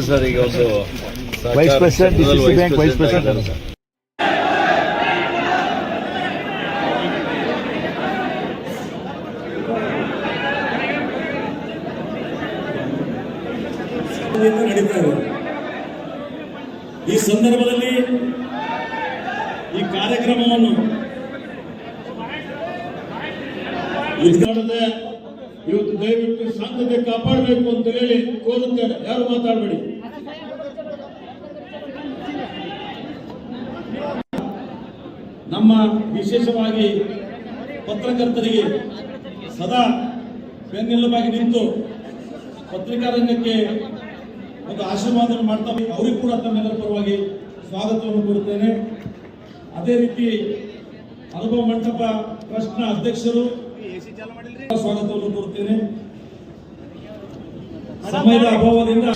Sir ಈಗ ಒಂದು vice president bank vice president ನಡೀತಾರೆ. ಈ ಸಂದರ್ಭದಲ್ಲಿ ಈ ಕಾರ್ಯಕ್ರಮವನ್ನು ಇವತ್ತು ದಯವಿಟ್ಟು ಶಾಂತತೆ ಕಾಪಾಡಬೇಕು ಅಂತ ಹೇಳಿ ಕೋರುತ್ತೇನೆ. ಯಾರು ಮಾತಾಡಬೇಡಿ. ನಮ್ಮ ವಿಶೇಷವಾಗಿ ಪತ್ರಕರ್ತರಿಗೆ ಸದಾ ಬೆನ್ನೆಲುಬಾಗಿ ನಿಂತು ಪತ್ರಿಕಾ ರಂಗಕ್ಕೆ ಒಂದು ಆಶೀರ್ವಾದವನ್ನು ಮಾಡ್ತಾ ಅವರಿಗೂ ಕೂಡ ತಮ್ಮೆಲ್ಲರ ಪರವಾಗಿ ಸ್ವಾಗತವನ್ನು ಕೊಡುತ್ತೇನೆ. ಅದೇ ರೀತಿ ಅನುಭವ ಮಂಟಪ ಟ್ರಸ್ಟ್ನ ಅಧ್ಯಕ್ಷರು ಸ್ವಾಗತವನ್ನು ಕೊಡುತ್ತೇನೆ. ಸಮಯದ ಅಭಾವದಿಂದ